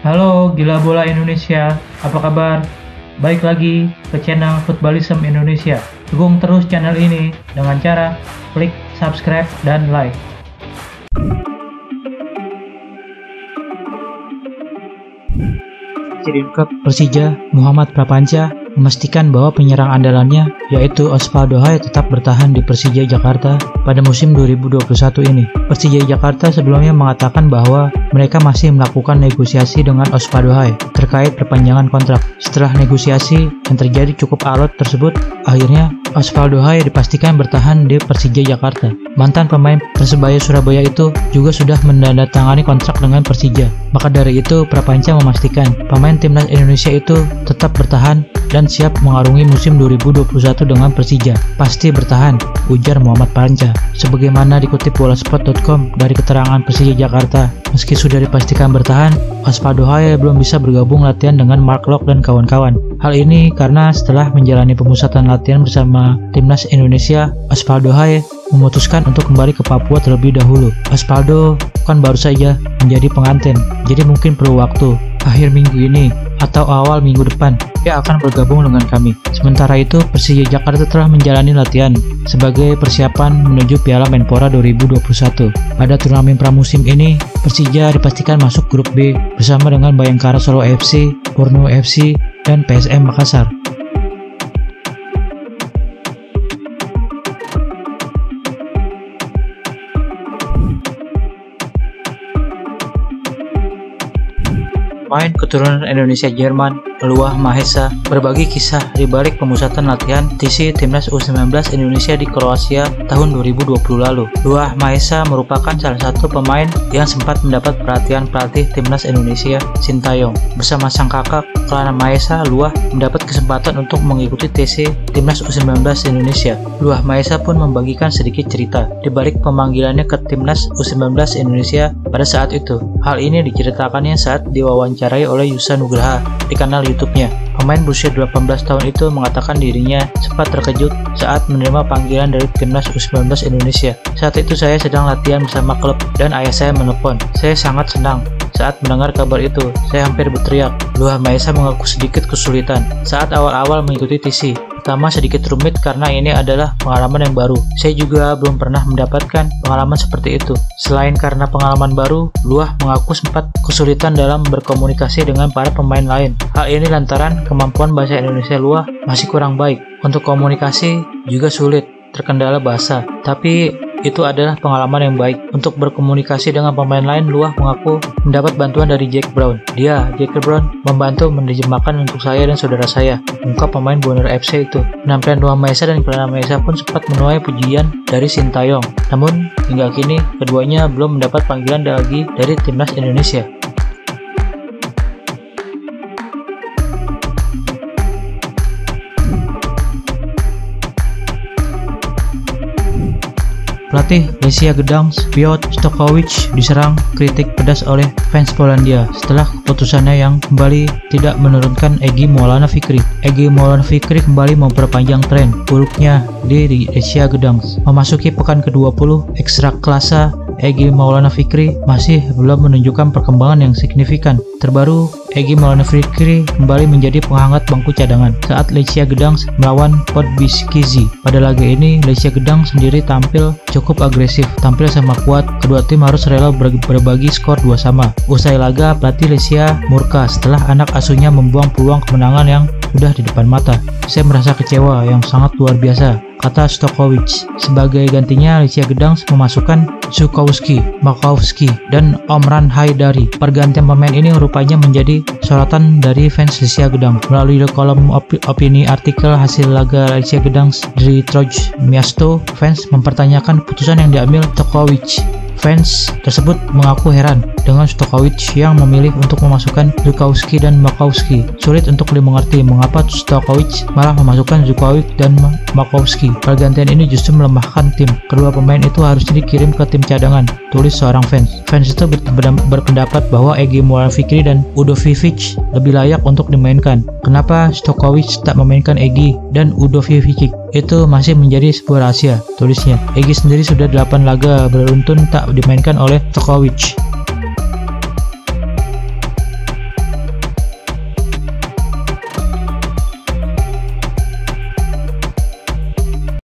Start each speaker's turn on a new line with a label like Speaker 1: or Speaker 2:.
Speaker 1: Halo Gila Bola Indonesia, apa kabar? Baik lagi ke channel Footballism Indonesia. Dukung terus channel ini dengan cara klik subscribe dan like. Presiden klub Persija, Muhammad Prapanca, memastikan bahwa penyerang andalannya yaitu Osvaldo Hai tetap bertahan di Persija Jakarta pada musim 2021 ini. Persija Jakarta sebelumnya mengatakan bahwa mereka masih melakukan negosiasi dengan Osvaldo Hai terkait perpanjangan kontrak. Setelah negosiasi yang terjadi cukup alot tersebut, akhirnya Osvaldo Hai dipastikan bertahan di Persija Jakarta. Mantan pemain Persebaya Surabaya itu juga sudah menandatangani kontrak dengan Persija. Maka dari itu, Prapanca memastikan pemain timnas Indonesia itu tetap bertahan dan siap mengarungi musim 2021 dengan Persija. Pasti bertahan, ujar Muhammad Prapanca. Sebagaimana dikutip bolasport.com dari keterangan Persija Jakarta, meski sudah dipastikan bertahan, Osvaldo Hai belum bisa bergabung latihan dengan Mark Locke dan kawan-kawan. Hal ini karena setelah menjalani pemusatan latihan bersama timnas Indonesia, Osvaldo Hai memutuskan untuk kembali ke Papua terlebih dahulu. Osvaldo kan baru saja menjadi pengantin, jadi mungkin perlu waktu. Akhir minggu ini atau awal minggu depan, dia akan bergabung dengan kami. Sementara itu, Persija Jakarta telah menjalani latihan sebagai persiapan menuju Piala Menpora 2021. Pada turnamen pramusim ini, Persija dipastikan masuk grup B bersama dengan Bayangkara Solo FC, Borneo FC, dan PSM Makassar. Pemain keturunan Indonesia Jerman, Luah Mahesa, berbagi kisah di balik pemusatan latihan TC Timnas U19 Indonesia di Kroasia tahun 2020 lalu. Luah Mahesa merupakan salah satu pemain yang sempat mendapat perhatian pelatih Timnas Indonesia, Sintayong. Bersama sang kakak, Kelana Mahesa, Luah mendapat kesempatan untuk mengikuti TC Timnas U19 Indonesia. Luah Mahesa pun membagikan sedikit cerita di balik pemanggilannya ke Timnas U19 Indonesia pada saat itu. Hal ini diceritakannya saat diwawancarai oleh Yusa Nugraha di kanal YouTube-nya. Pemain berusia 18 tahun itu mengatakan dirinya sempat terkejut saat menerima panggilan dari Timnas U19 Indonesia. Saat itu saya sedang latihan bersama klub dan ayah saya menelpon. Saya sangat senang saat mendengar kabar itu. Saya hampir berteriak. Luah Mahesa mengaku sedikit kesulitan saat awal-awal mengikuti TC. Pertama sedikit rumit karena ini adalah pengalaman yang baru. Saya juga belum pernah mendapatkan pengalaman seperti itu. Selain karena pengalaman baru, Luah mengaku sempat kesulitan dalam berkomunikasi dengan para pemain lain. Hal ini lantaran kemampuan bahasa Indonesia Luah masih kurang baik. Untuk komunikasi juga sulit, terkendala bahasa. Tapi itu adalah pengalaman yang baik. Untuk berkomunikasi dengan pemain lain, Luah mengaku mendapat bantuan dari Jack Brown. Jack Brown, membantu menerjemahkan untuk saya dan saudara saya, ungkap pemain Borneo FC itu. Penampilan Luah Mahesa dan Kelana Mahesa pun sempat menuai pujian dari Sintayong. Namun, hingga kini, keduanya belum mendapat panggilan lagi dari Timnas Indonesia. Pelatih Lesia Gdańsk, Piotr Stokovic, diserang kritik pedas oleh fans Polandia setelah keputusannya yang kembali tidak menurunkan Egy Maulana Fikri. Egy Maulana Fikri kembali memperpanjang tren buruknya di Lesia Gdańsk. Memasuki pekan ke-20 Ekstraklasa, Egy Maulana Fikri masih belum menunjukkan perkembangan yang signifikan. Terbaru, Egy Maulana Fikri kembali menjadi penghangat bangku cadangan saat Lesia Gdańsk melawan Podbeskidzie. Pada laga ini, Lesia Gdańsk sendiri tampil cukup agresif, tampil sama kuat. Kedua tim harus rela berbagi skor 2-2. Usai laga, pelatih Lesia murka setelah anak asuhnya membuang peluang kemenangan yang sudah di depan mata. Saya merasa kecewa yang sangat luar biasa, kata Stokovic. Sebagai gantinya, Lesia Gdańsk memasukkan Żułkowski, Makowski, dan Omran Haidari. Pergantian pemain ini rupanya menjadi sorotan dari fans Lesia Gdańsk. Melalui kolom opini artikel hasil laga Lesia Gdańsk dari Troje Miasto, fans mempertanyakan keputusan yang diambil Stokovic. Fans tersebut mengaku heran dengan Stokovic yang memilih untuk memasukkan Żułkowski dan Makowski. Sulit untuk dimengerti mengapa Stokovic malah memasukkan Żułkowski dan Makowski. Pergantian ini justru melemahkan tim. Kedua pemain itu harusnya dikirim ke tim cadangan, tulis seorang fans. Fans itu berpendapat bahwa Egy Maulana Fikri dan Udovičić lebih layak untuk dimainkan. Kenapa Stokovic tak memainkan Egy dan Udovičić? Itu masih menjadi sebuah rahasia, tulisnya. Egy sendiri sudah 8 laga beruntun tak dimainkan oleh Stokovic.